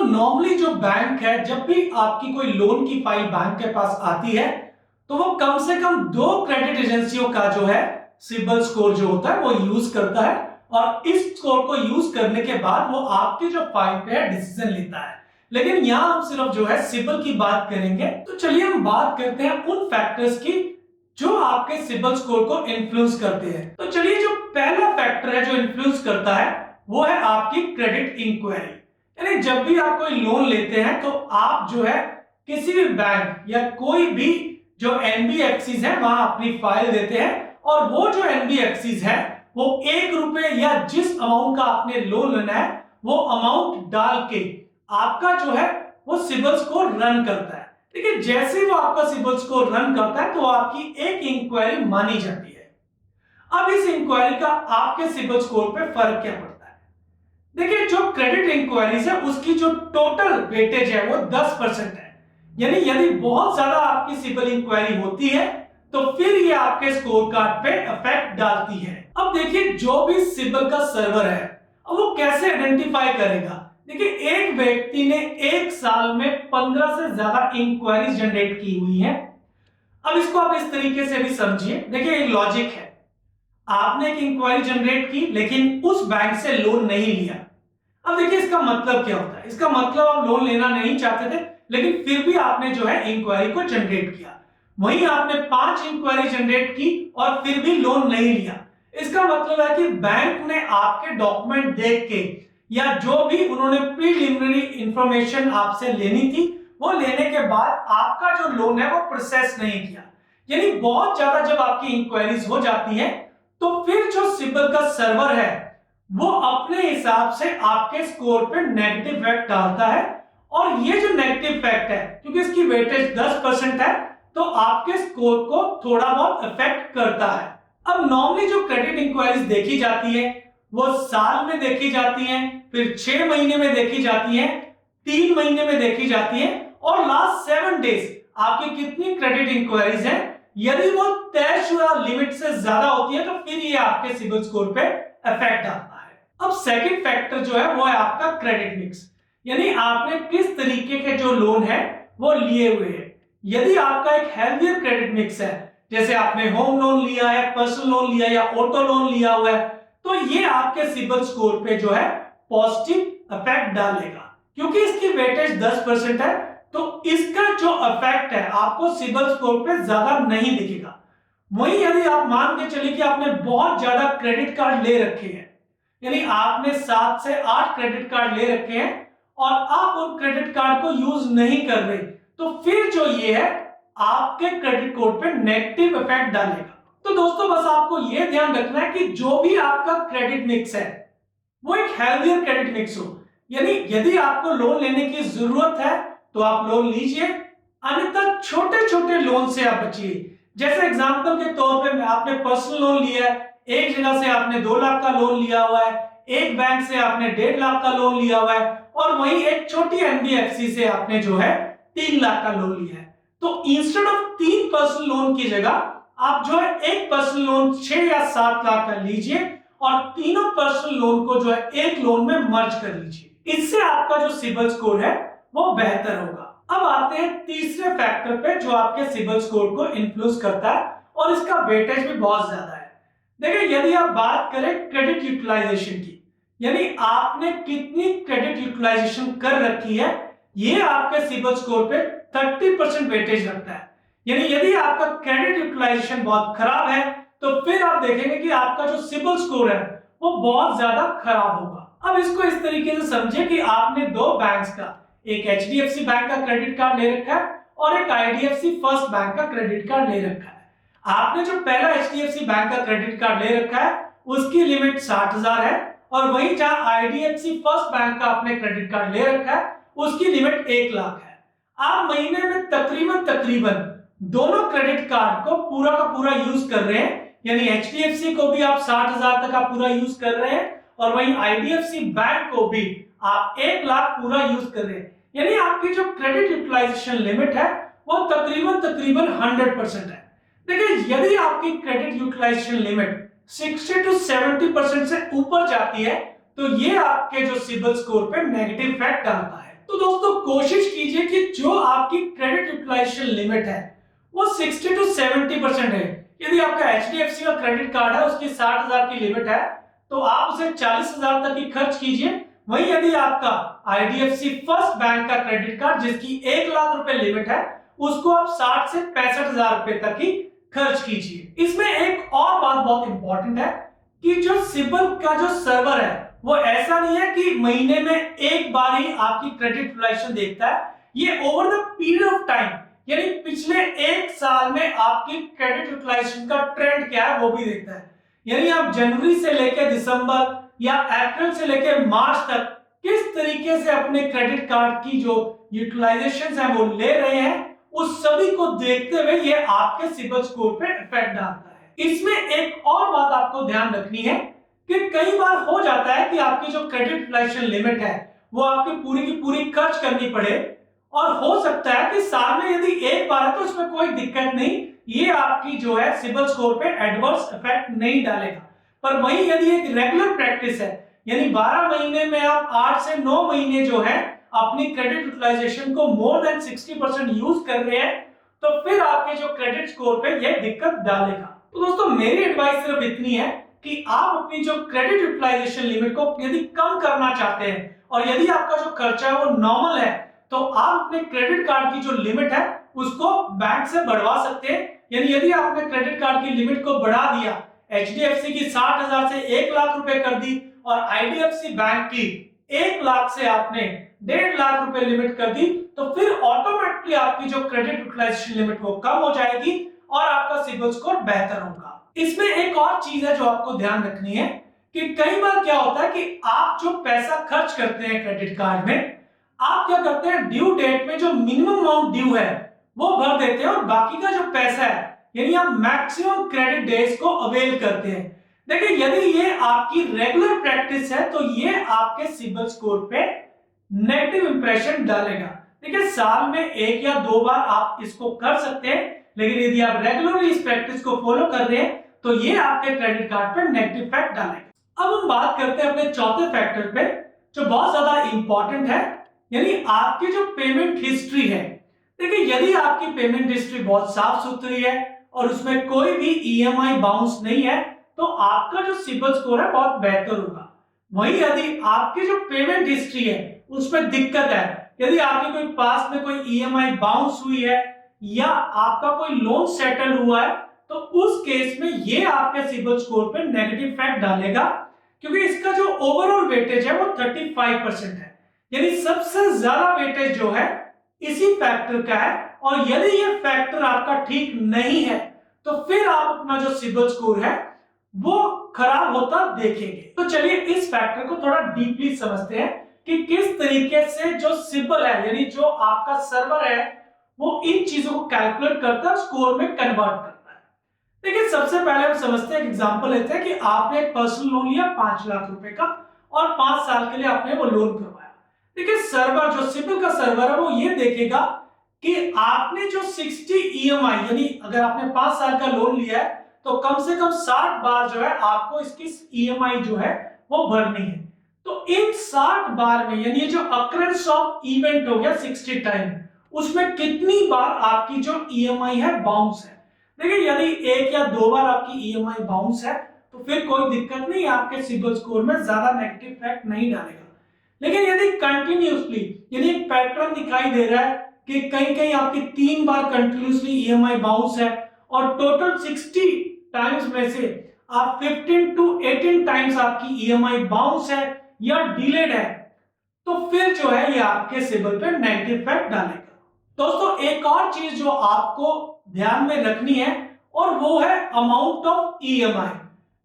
Normally जो bank है, जब भी आपकी कोई लोन की फाइल बैंक के पास आती है तो वो कम से कम 2 क्रेडिट एजेंसियों का जो है सिबिल स्कोर जो होता है वो यूज करता है, और इस स्कोर को यूज करने के बाद वो आपकी जो फाइल पे है डिसीजन लेता है। लेकिन यहाँ हम सिर्फ जो है सिबिल की बात करेंगे। तो चलिए हम बात करते हैं उन फैक्टर्स की जो आपके सिबिल स्कोर को इन्फ्लुएंस करते हैं। तो चलिए, जो पहला फैक्टर है जो इन्फ्लुएंस करता है वो है आपकी क्रेडिट इंक्वायरी। यानी जब भी आप कोई लोन लेते हैं तो आप जो है किसी भी बैंक या कोई भी जो एनबीएफसीज है वहां अपनी फाइल देते हैं, और वो जो एनबीएफसीज है वो 1 रुपए या जिस अमाउंट का आपने लोन लेना है वो अमाउंट डाल के आपका जो है वो सिबिल स्कोर रन करता है। देखिए, जैसे ही वो आपका सिबिल स्कोर रन करता है तो आपकी एक इंक्वायरी मानी जाती है। अब इस इंक्वायरी का आपके सिबिल स्कोर पे फर्क क्या पड़ता है? देखिए, जो क्रेडिट इंक्वायरीज है उसकी जो टोटल वेटेज है वो 10% है। यानी यदि बहुत ज्यादा आपकी सिबिल इंक्वायरी होती है तो फिर ये आपके स्कोर कार्ड पे इफेक्ट डालती है। अब देखिए, जो भी सिबिल का सर्वर है अब वो कैसे आइडेंटिफाई करेगा? देखिए, एक व्यक्ति ने 1 साल में 15 से ज्यादा इंक्वायरीज जनरेट की हुई है। अब इसको आप इस तरीके से भी समझिए। देखिए, एक लॉजिक है, आपने एक इंक्वायरी जनरेट की लेकिन उस बैंक से लोन नहीं लिया। अब देखिए, इसका मतलब क्या होता है? इसका मतलब आप लोन लेना नहीं चाहते थे लेकिन फिर भी आपने जो है इंक्वायरी को जनरेट किया। वहीं आपने 5 इंक्वायरी जनरेट की और फिर भी लोन नहीं लिया। इसका मतलब है कि बैंक ने आपके डॉक्यूमेंट देख के या जो भी उन्होंने प्रीलिमिनरी इंफॉर्मेशन आपसे लेनी थी वो लेने के बाद आपका जो लोन है वो प्रोसेस नहीं किया। यानी बहुत ज्यादा जब आपकी इंक्वायरीज हो जाती है तो फिर जो सिबिल का सर्वर है वो अपने हिसाब से आपके स्कोर पे नेगेटिव इफेक्ट डालता है, और ये जो नेगेटिव इफेक्ट है क्योंकि इसकी वेटेज 10% है तो आपके स्कोर को थोड़ा बहुत इफेक्ट करता है। अब नॉर्मली जो क्रेडिट इंक्वायरीज देखी जाती है वो साल में देखी जाती हैं, फिर 6 महीने में देखी जाती हैं, 3 महीने में देखी जाती हैं, और लास्ट 7 डेज आपकी कितनी क्रेडिट इंक्वायरीज हैं यदि वो तयशुदा लिमिट से ज्यादा होती है तो फिर ये आपके सिबिल स्कोर पे इफेक्ट डालता है। अब सेकंड फैक्टर जो है वो है आपका क्रेडिट मिक्स, यानी आपने किस तरीके के जो लोन है वो लिए हुए हैं। यदि आपका एक हेल्थियर क्रेडिट मिक्स है, जैसे आपने होम लोन लिया है, पर्सनल लोन लिया या ऑटो लोन लिया हुआ है, तो ये आपके सिबिल स्कोर पे जो है पॉजिटिव इफेक्ट डालेगा। क्योंकि इसकी वेटेज 10% है तो इसका जो इफेक्ट है आपको सिबिल स्कोर पे ज्यादा नहीं दिखेगा। वहीं यदि आप मान के चलिए कि आपने बहुत ज्यादा क्रेडिट कार्ड ले रखे हैं, यानी आपने 7 से 8 क्रेडिट कार्ड ले रखे हैं और आप उन क्रेडिट कार्ड को यूज नहीं कर रहे, तो फिर जो ये है आपके क्रेडिट कोड पे नेगेटिव इफेक्ट डालेगा। तो दोस्तों, बस आपको ये ध्यान रखना है कि जो भी आपका क्रेडिट मिक्स है वो एक हेल्थियर क्रेडिट मिक्स हो। यानी यदि आपको लोन लेने की जरूरत है तो आप लोन लीजिए, अन्यथा छोटे छोटे लोन से आप बचिए। जैसे एग्जांपल के तौर पे आपने पर्सनल लोन लिया है, एक जगह से आपने 2 लाख का लोन लिया हुआ है, एक बैंक से आपने 1.5 लाख का लोन लिया हुआ है, और वहीं एक छोटी एनबीएफसी से आपने जो है 3 लाख का लोन लिया है। तो इंस्टेड ऑफ 3 पर्सनल लोन की जगह आप जो है एक पर्सनल लोन 6 या 7 लाख का लीजिए और तीनों पर्सनल लोन को जो है एक लोन में मर्ज कर लीजिए। इससे आपका जो सिबिल स्कोर है वो बेहतर होगा। अब आते हैं तीसरे फैक्टर पे जो आपके सिबिल स्कोर को इन्फ्लुएंस करता है, और इसका वेटेज भी बहुत ज्यादा है। देखिए, यदि आप बात करें क्रेडिट यूटिलाइजेशन की, यानी आपने कितनी क्रेडिट यूटिलाइजेशन कर रखी है, ये आपके सिबिल स्कोर पे 30% वेटेज रखता है। यानी यदि आपका क्रेडिट यूटिलाइजेशन बहुत खराब है तो फिर आप देखेंगे कि आपका जो सिबिल स्कोर है वो बहुत ज्यादा खराब होगा। अब इसको इस तरीके से समझे कि आपने 2 बैंक्स का, एक एचडीएफसी बैंक का क्रेडिट कार्ड ले रखा है और एक आईडीएफसी फर्स्ट बैंक का क्रेडिट कार्ड ले रखा है। आपने जो पहला एचडीएफसी बैंक का क्रेडिट कार्ड ले रखा है उसकी लिमिट 60,000 है, और वहीं जहां आईडीएफसी फर्स्ट बैंक का आपने क्रेडिट कार्ड ले रखा है उसकी लिमिट 1 लाख है। आप महीने में तकरीबन दोनों क्रेडिट कार्ड को पूरा का पूरा यूज कर रहे हैं, यानी एचडीएफसी को भी आप 60,000 तक आप पूरा यूज कर रहे हैं और वहीं आईडीएफसी बैंक को भी आप 1 लाख पूरा यूज कर रहे हैं। यानी आपकी जो क्रेडिट यूटिलाइजेशन लिमिट है वो तकरीबन 100% है। देखिए, यदि आपकी क्रेडिट यूटिलाइजेशन लिमिट 60 to 70% से ऊपर जाती है तो ये आपके जो सिबिल स्कोर पे नेगेटिव इफेक्ट डालता है। तो दोस्तों कोशिश कीजिए कि जो आपकी क्रेडिट यूटिलाइजेशन लिमिट है वो 60 टू 70% है। यदि आपका एचडीएफसी का क्रेडिट कार्ड है, उसकी 60,000 की लिमिट है, तो आप उसे 40,000 तक ही खर्च कीजिए। वहीं यदि आपका आईडीएफसी फर्स्ट बैंक का क्रेडिट कार्ड जिसकी 1 लाख रुपए लिमिट है, उसको आप 60 से 65,000 रुपए तक ही खर्च कीजिए। इसमें एक और बात बहुत इंपॉर्टेंट है कि जो सिबिल का जो सर्वर है वो ऐसा नहीं है कि महीने में एक बार ही आपकी क्रेडिट यूटिलाइजेशन देखता है, ये over the period of time यानी पिछले 1 साल में आपकी क्रेडिट यूटिलाइजेशन का ट्रेंड क्या है वो भी देखता है। यानी आप जनवरी से लेकर दिसंबर या अप्रैल से लेकर मार्च तक किस तरीके से अपने क्रेडिट कार्ड की जो यूटिलाइजेशन है वो ले रहे हैं, उस सभी को देखते हुए ये आपके सिबिल स्कोर पे इफेक्ट डालता है। इसमें एक और बात आपको ध्यान रखनी है कि कई बार हो जाता है कि आपकी जो क्रेडिट यूटिलाइजेशन लिमिट है वो आपकी पूरी की पूरी खर्च करनी पड़े, और हो सकता है कि साल में यदि एक बार है तो इसमें कोई दिक्कत नहीं, ये आपकी जो है सिबिल स्कोर पे एडवर्स इफेक्ट नहीं डालेगा। पर वहीं यदि एक रेगुलर प्रैक्टिस है यानी 12 महीने में आप 8 से 9 महीने जो है अपनी क्रेडिट यूटिलाइजेशन को मोर देन 60% यूज कर रहे हैं, तो फिर आपके जो क्रेडिट स्कोर पे ये दिक्कत डालेगा। तो दोस्तों मेरी एडवाइस सिर्फ इतनी है कि आप अपनी जो क्रेडिट यूटिलाइजेशन लिमिट को यदि कम करना चाहते हैं और यदि आपका जो खर्चा है वो नॉर्मल है, तो आप अपने क्रेडिट कार्ड की जो लिमिट है उसको बैंक से बढ़वा सकते हैं। यानी यदि आपने क्रेडिट कार्ड की लिमिट को बढ़ा दिया, एचडीएफसी की 60,000 से 1 लाख रुपए कर दी और आईडीएफसी बैंक की 1 लाख से आपने 1.5 लाख रुपए लिमिट कर दी, तो फिर ऑटोमेटिकली आपकी जो क्रेडिट यूटिलाइजेशन लिमिट वो कम हो जाएगी और आपका सिबिल स्कोर बेहतर होगा। इसमें एक और चीज है जो आपको ध्यान रखनी है कि कई बार क्या होता है कि आप जो पैसा खर्च करते हैं क्रेडिट कार्ड में, आप क्या करते हैं ड्यू डेट में जो मिनिमम अमाउंट ड्यू है वो भर देते हैं और बाकी का जो पैसा है यानी आप मैक्सिमम क्रेडिट डेज को अवेल करते हैं। देखिए यदि ये आपकी रेगुलर प्रैक्टिस है तो ये आपके सिबिल स्कोर पे नेगेटिव इंप्रेशन डालेगा। देखिए साल में 1 या 2 बार आप इसको कर सकते हैं, लेकिन यदि आप रेगुलरली इस प्रैक्टिस को फॉलो कर रहे हैं तो ये आपके क्रेडिट कार्ड पे नेगेटिव इफेक्ट डालेगा। अब हम बात करते हैं अपने चौथे फैक्टर पे जो बहुत ज्यादा इंपॉर्टेंट है, यानी आपकी जो पेमेंट हिस्ट्री है। देखिए यदि आपकी पेमेंट हिस्ट्री बहुत साफ सुथरी है और उसमें कोई भी ईएमआई बाउंस नहीं है तो आपका जो सिबिल स्कोर है बहुत बेहतर होगा। वहीं यदि आपकी जो पेमेंट हिस्ट्री है उसमें दिक्कत है, यदि आपके कोई पास में कोई ईएमआई बाउंस हुई है या आपका कोई लोन सेटल हुआ है, तो उस केस में ये आपके सिबिल स्कोर पे नेगेटिव इफेक्ट डालेगा, क्योंकि इसका जो ओवरऑल वेटेज है वो 35% है। यानी सबसे ज्यादा वेटेज जो है इसी फैक्टर का है, और यदि ये फैक्टर आपका ठीक नहीं है तो फिर आप अपना जो सिबिल स्कोर है वो खराब होता देखेंगे। तो चलिए इस फैक्टर को थोड़ा डीपली समझते हैं कि किस तरीके से जो सिबिल है यानी जो आपका सर्वर है वो इन चीजों को कैलकुलेट करता है, स्कोर में कन्वर्ट करता है। देखिए सबसे पहले हम समझते हैं, एग्जांपल लेते हैं कि आपने एक पर्सनल लोन लिया 5 लाख रुपए का और 5 साल के लिए आपने वो लोन करवाया। देखिए सर्वर जो सिबिल का सर्वर है वो ये देखेगा कि आपने जो 60 ईएमआई यानी अगर आपने 5 साल का लोन लिया है तो कम से कम 60 बार जो है आपको इसकी ईएमआई जो है वो भरनी है। तो इन 60 बार में यानी जो अकरेंस ऑफ इवेंट हो गया 60 टाइम, उसमें कितनी बार आपकी जो ईएमआई है बाउंस है। देखिए यदि 1 या 2 बार आपकी ईएमआई बाउंस है तो फिर कोई दिक्कत नहीं, आपके सिबिल स्कोर में ज्यादा नेगेटिव इफेक्ट नहीं डालेगा। लेकिन यदि कंटिन्यूअसली यानी एक पैटर्न दिखाई दे रहा है कि कहीं कहीं आपकी 3 बार कंटिन्यूअसली ईएमआई बाउंस है और टोटल 60 टाइम्स में से आप 15 टू 18 टाइम्स आपकी ईएमआई बाउंस है या डिलेड है, तो फिर जो है ये आपके सिबिल पे नेगेटिव इफेक्ट डालेगा। दोस्तों एक और चीज जो आपको ध्यान में रखनी है और वो है अमाउंट ऑफ ईएमआई।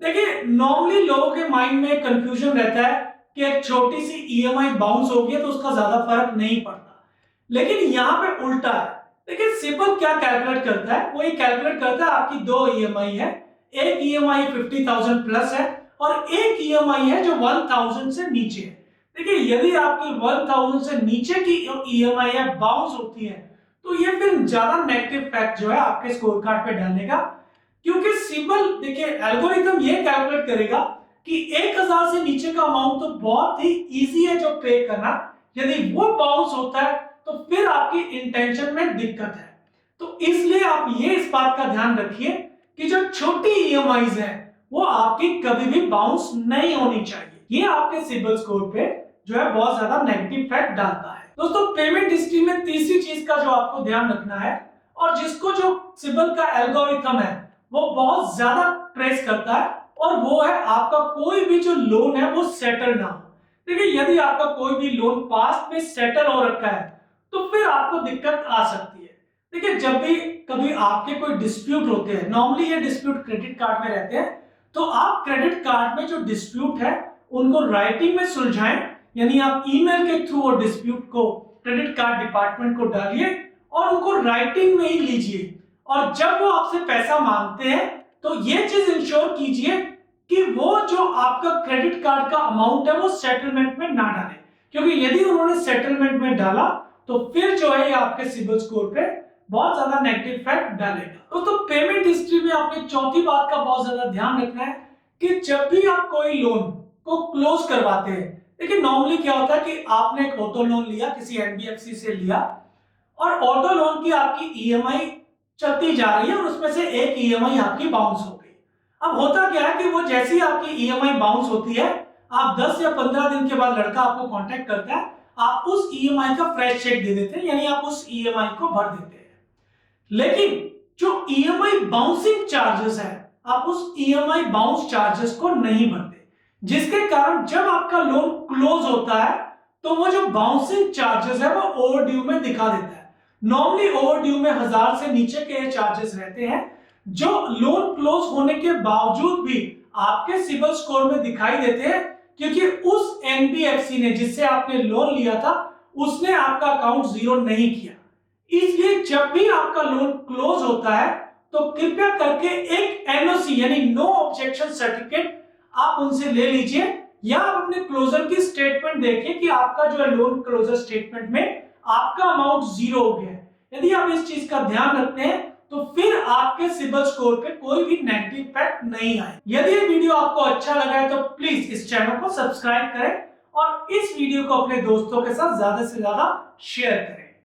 देखिए नॉर्मली लोगों के माइंड में कंफ्यूजन रहता है कि एक छोटी सी ईएमआई बाउंस हो गई तो उसका ज्यादा फर्क नहीं पड़ता, लेकिन यहाँ पे उल्टा है। देखिए सिबिल क्या कैलकुलेट करता है, वो ये कैलकुलेट करता है आपकी 2 ईएमआई है, एक ईएमआई 50,000 प्लस है और एक ईएमआई है जो 1,000 से नीचे है। देखिए यदि आपकी 1,000 से नीचे की ईएमआई है बाउंस होती है तो ये फिर ज्यादा नेगेटिव इफेक्ट जो है आपके स्कोर कार्ड पे डालेगा, क्योंकि सिबिल देखिए एल्गोरिथम ये कैलकुलेट करेगा कि 1,000 से नीचे का अमाउंट तो बहुत ही इजी है जो पे करना, यदि वो बाउंस होता है तो फिर आपकी इंटेंशन में दिक्कत है। तो इसलिए आप ये इस बात का ध्यान रखिए कि जो छोटी ईएमआईज है वो आपकी कभी भी बाउंस नहीं होनी चाहिए। ये आपके सिबिल स्कोर पे जो है बहुत ज्यादा नेगेटिव इफेक्ट डालता है। दोस्तों पेमेंट हिस्ट्री में तीसरी चीज का जो आपको ध्यान रखना है और जिसको जो सिबिल का एल्गोरिथम है वो बहुत ज्यादा ट्रेस करता है और वो है आपका कोई भी जो लोन है वो सेटल ना हो। देखिए यदि आपका कोई भी लोन पास्ट में सेटल हो रखा है तो फिर आपको दिक्कत आ सकती है। देखिए जब भी कभी आपके कोई डिस्प्यूट होते हैं, नॉर्मली ये डिस्प्यूट क्रेडिट कार्ड में रहते हैं, तो आप क्रेडिट कार्ड में जो डिस्प्यूट है उनको राइटिंग में सुलझाएं, यानी आप ईमेल के थ्रू वो डिस्प्यूट को क्रेडिट कार्ड डिपार्टमेंट को डालिए और उनको राइटिंग में ही लीजिए। और जब वो आपसे पैसा मांगते हैं तो ये चीज इंश्योर कीजिए कि वो जो आपका क्रेडिट कार्ड का अमाउंट है वो सेटलमेंट में ना डालें, क्योंकि यदि उन्होंने सेटलमेंट में डाला तो फिर जो है ये आपके सिबिल स्कोर पे बहुत ज्यादा नेगेटिव इफेक्ट डालेगा। तो पेमेंट हिस्ट्री में आपने चौथी बात का बहुत ज्यादा ध्यान रखना है कि जब भी आप कोई लोन को क्लोज करवाते हैं, देखिए नॉर्मली क्या होता है कि आपने एक ऑटो लोन लिया, किसी एनबीएफसी से लिया और ऑटो लोन की आपकी ईएमआई चलती जा रही है और उसमें से एक ईएमआई आपकी बाउंस हो गई। अब होता क्या है कि वो जैसी आपकी ईएमआई बाउंस होती है, आप 10 या 15 दिन के बाद लड़का आपको कांटेक्ट करता है, आप उस ईएमआई का फ्रेश चेक दे देते हैं, यानी आप उस ईएमआई को भर देते हैं। लेकिन जो ईएमआई बाउंसिंग चार्जेस है आप उस ईएमआई बाउंस चार्जेस को नहीं भरते, जिसके कारण जब आपका लोन क्लोज होता है तो वो जो बाउंसिंग चार्जेस है वो ओवरड्यू में दिखा देता है। नॉर्मली ओवरड्यू में 1000 से नीचे के चार्जेस रहते हैं जो लोन क्लोज होने के बावजूद भी आपके सिबिल स्कोर में दिखाई देते हैं, क्योंकि उस एनबीएफसी ने जिससे आपने लोन लिया था उसने आपका अकाउंट जीरो नहीं किया। इसलिए जब भी आपका लोन क्लोज होता है तो कृपया करके एक एनओसी यानी नो ऑब्जेक्शन सर्टिफिकेट आप उनसे ले लीजिए, या आप अपने क्लोजर की स्टेटमेंट देखिए कि आपका जो है लोन क्लोजर स्टेटमेंट में आपका अमाउंट जीरो हो गया है। यदि आप इस चीज का ध्यान रखते हैं तो फिर आपके सिबिल स्कोर पे कोई भी नेगेटिव इफेक्ट नहीं आए। यदि ये वीडियो आपको अच्छा लगा है तो प्लीज इस चैनल को सब्सक्राइब करें और इस वीडियो को अपने दोस्तों के साथ ज्यादा से ज्यादा शेयर करें।